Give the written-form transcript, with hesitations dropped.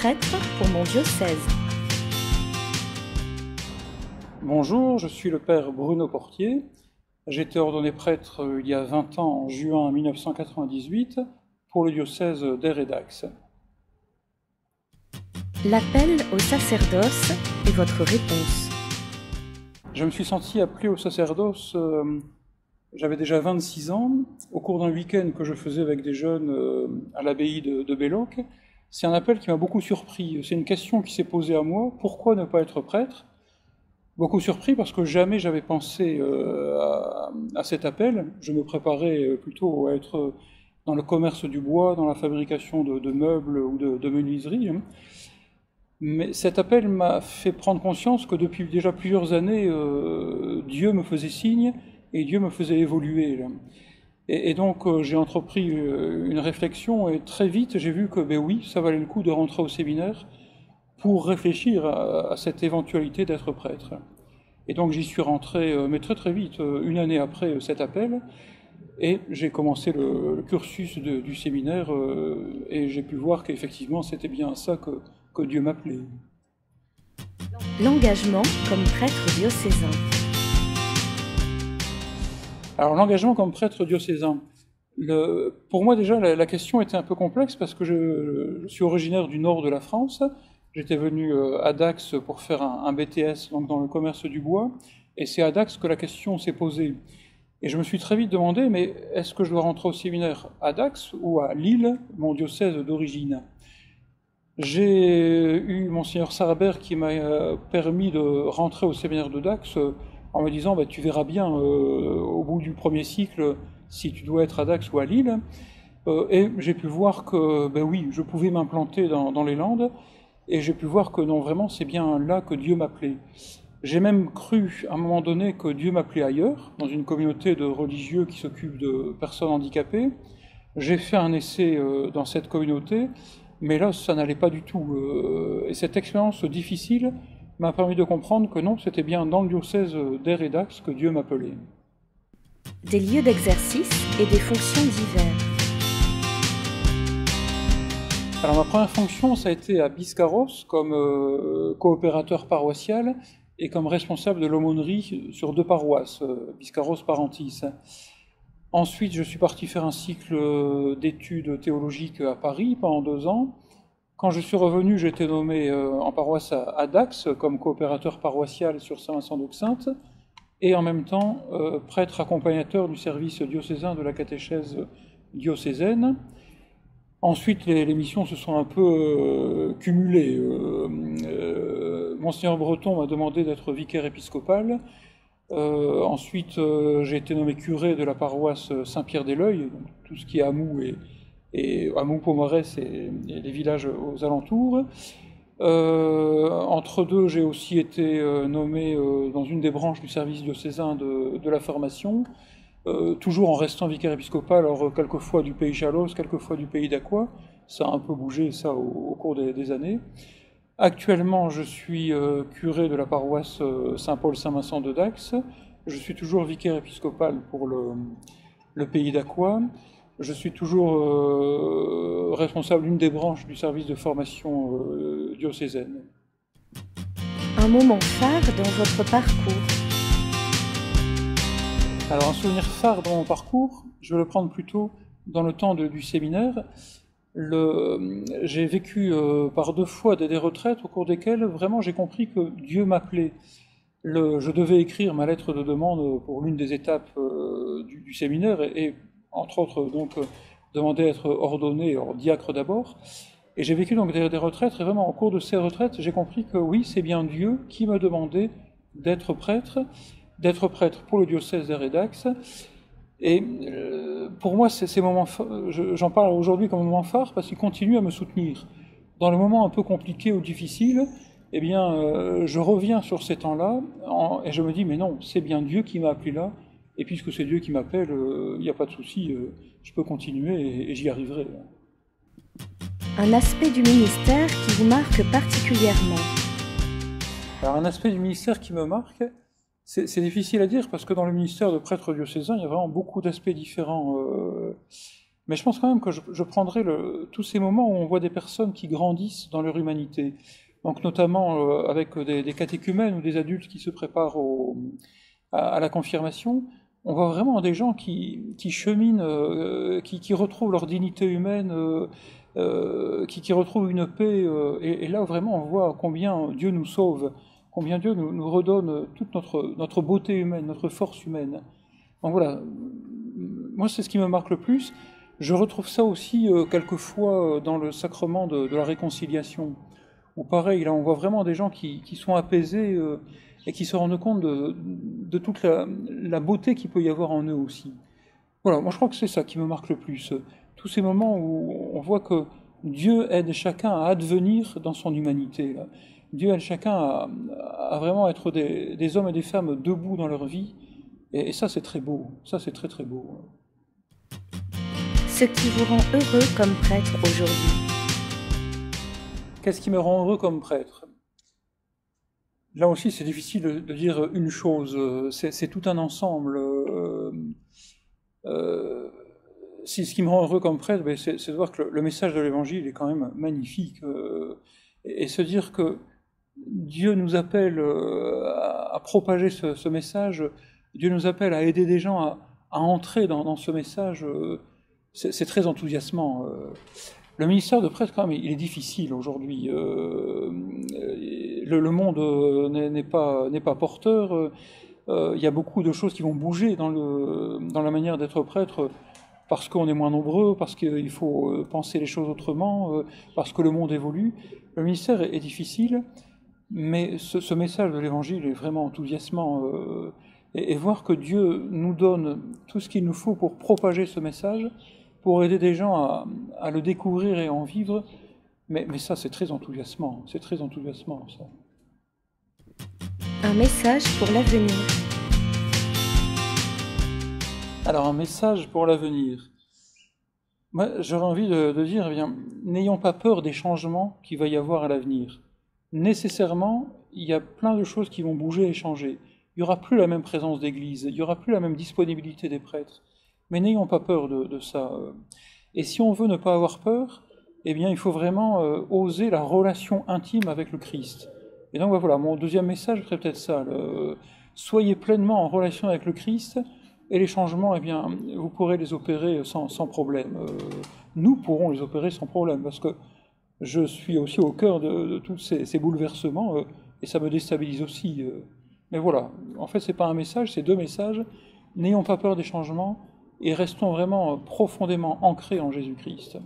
prêtre pour mon diocèse. Bonjour, je suis le père Bruno Portier. J'ai été ordonné prêtre il y a 20 ans, en juin 1998, pour le diocèse d'Aire et d'Ax. L'appel au sacerdoce est votre réponse. Je me suis senti appelé au sacerdoce, j'avais déjà 26 ans, au cours d'un week-end que je faisais avec des jeunes à l'abbaye de Belloc. C'est un appel qui m'a beaucoup surpris. C'est une question qui s'est posée à moi, pourquoi ne pas être prêtre ? Beaucoup surpris parce que jamais j'avais pensé à cet appel. Je me préparais plutôt à être dans le commerce du bois, dans la fabrication de meubles ou de menuiseries. Mais cet appel m'a fait prendre conscience que depuis déjà plusieurs années, Dieu me faisait signe et Dieu me faisait évoluer. Et donc j'ai entrepris une réflexion et très vite j'ai vu que ben oui, ça valait le coup de rentrer au séminaire pour réfléchir à cette éventualité d'être prêtre. Et donc j'y suis rentré, mais très très vite, une année après cet appel, et j'ai commencé le cursus du séminaire, et j'ai pu voir qu'effectivement c'était bien ça que Dieu m'appelait. L'engagement comme prêtre diocésain. Alors l'engagement comme prêtre diocésain, pour moi déjà la question était un peu complexe parce que je suis originaire du nord de la France. J'étais venu à Dax pour faire un BTS donc dans le commerce du bois, et c'est à Dax que la question s'est posée. Et je me suis très vite demandé, mais est-ce que je dois rentrer au séminaire à Dax ou à Lille, mon diocèse d'origine ? J'ai eu Monseigneur Sarabert qui m'a permis de rentrer au séminaire de Dax en me disant bah, tu verras bien au bout du premier cycle si tu dois être à Dax ou à Lille. Et j'ai pu voir que ben oui, je pouvais m'implanter dans les Landes, et j'ai pu voir que non, vraiment, c'est bien là que Dieu m'appelait. J'ai même cru à un moment donné que Dieu m'appelait ailleurs, dans une communauté de religieux qui s'occupent de personnes handicapées. J'ai fait un essai dans cette communauté, mais là, ça n'allait pas du tout. Et cette expérience difficile m'a permis de comprendre que non, c'était bien dans le diocèse d'Aire et d'Ax que Dieu m'appelait. Des lieux d'exercice et des fonctions diverses. Alors ma première fonction, ça a été à Biscarrosse comme coopérateur paroissial et comme responsable de l'aumônerie sur 2 paroisses, Biscarrosse-Parentis. Ensuite, je suis parti faire un cycle d'études théologiques à Paris pendant 2 ans. Quand je suis revenu, j'ai été nommé en paroisse à Dax comme coopérateur paroissial sur Saint-Vincent-d'Auxainte et en même temps prêtre accompagnateur du service diocésain de la catéchèse diocésaine. Ensuite, les missions se sont un peu cumulées. Monseigneur Breton m'a demandé d'être vicaire épiscopal. Ensuite, j'ai été nommé curé de la paroisse Saint-Pierre-des-L'Œil, tout ce qui est Amou et Amou-Pomorès et les villages aux alentours. Entre deux, j'ai aussi été nommé dans une des branches du service diocésain de la formation. Toujours en restant vicaire épiscopal, alors quelquefois du pays Chalos, quelquefois du pays d'Aqua. Ça a un peu bougé ça au cours des années. Actuellement, je suis curé de la paroisse Saint-Paul-Saint-Vincent de Dax. Je suis toujours vicaire épiscopal pour le pays d'Aqua. Je suis toujours responsable d'une des branches du service de formation diocésaine. Un moment phare dans votre parcours. Alors un souvenir phare dans mon parcours, je vais le prendre plutôt dans le temps du séminaire. J'ai vécu par 2 fois des retraites au cours desquelles vraiment j'ai compris que Dieu m'appelait. Je devais écrire ma lettre de demande pour l'une des étapes du séminaire et entre autres donc demander à être ordonné, diacre d'abord. Et j'ai vécu donc des retraites et vraiment au cours de ces retraites j'ai compris que oui, c'est bien Dieu qui me demandait d'être prêtre pour le diocèse d'Aire et d'Ax. Et pour moi, ces moments, j'en parle aujourd'hui comme moment phare parce qu'il continue à me soutenir. Dans le moment un peu compliqué ou difficile, eh bien, je reviens sur ces temps-là et je me dis, mais non, c'est bien Dieu qui m'a appelé là. Et puisque c'est Dieu qui m'appelle, il n'y a pas de souci, je peux continuer et j'y arriverai. Un aspect du ministère qui vous marque particulièrement. Alors, un aspect du ministère qui me marque, c'est difficile à dire parce que dans le ministère de prêtre diocésain, il y a vraiment beaucoup d'aspects différents. Mais je pense quand même que je prendrai tous ces moments où on voit des personnes qui grandissent dans leur humanité. Donc notamment avec des catéchumènes ou des adultes qui se préparent à la confirmation, on voit vraiment des gens qui cheminent, qui retrouvent leur dignité humaine, qui retrouvent une paix. Et là vraiment on voit combien Dieu nous sauve, combien Dieu nous redonne toute notre beauté humaine, notre force humaine. Donc voilà, moi c'est ce qui me marque le plus. Je retrouve ça aussi quelquefois dans le sacrement de la réconciliation, où pareil, là on voit vraiment des gens qui sont apaisés et qui se rendent compte de toute la beauté qu'il peut y avoir en eux aussi. Voilà, moi je crois que c'est ça qui me marque le plus. Tous ces moments où on voit que Dieu aide chacun à advenir dans son humanité. Là. Dieu aide chacun à vraiment être des hommes et des femmes debout dans leur vie. Et ça c'est très beau, ça c'est très très beau. Ce qui vous rend heureux comme prêtre aujourd'hui. Qu'est-ce qui me rend heureux comme prêtre? Là aussi, c'est difficile de dire une chose. C'est tout un ensemble. Si ce qui me rend heureux comme prêtre, ben, c'est de voir que le message de l'Évangile est quand même magnifique. Et se dire que Dieu nous appelle à propager ce message, Dieu nous appelle à aider des gens à entrer dans ce message, c'est très enthousiasmant. Le ministère de prêtre, quand même, il est difficile aujourd'hui. Le monde n'est pas porteur. Il y a beaucoup de choses qui vont bouger dans la manière d'être prêtre parce qu'on est moins nombreux, parce qu'il faut penser les choses autrement, parce que le monde évolue. Le ministère est difficile, mais ce message de l'Évangile est vraiment enthousiasmant. Et voir que Dieu nous donne tout ce qu'il nous faut pour propager ce message, pour aider des gens à le découvrir et à en vivre, mais ça c'est très enthousiasmant, ça. Un message pour l'avenir. Alors un message pour l'avenir. Moi j'aurais envie de dire, eh bien, n'ayons pas peur des changements qu'il va y avoir à l'avenir. Nécessairement, il y a plein de choses qui vont bouger et changer. Il n'y aura plus la même présence d'église, il n'y aura plus la même disponibilité des prêtres. Mais n'ayons pas peur de ça. Et si on veut ne pas avoir peur, eh bien, il faut vraiment oser la relation intime avec le Christ. Et donc voilà, mon deuxième message serait peut-être ça. Soyez pleinement en relation avec le Christ, et les changements, eh bien, vous pourrez les opérer sans problème. Nous pourrons les opérer sans problème, parce que je suis aussi au cœur de tous ces bouleversements, et ça me déstabilise aussi. Mais voilà, en fait, c'est pas un message, c'est deux messages. N'ayons pas peur des changements, et restons vraiment profondément ancrés en Jésus-Christ.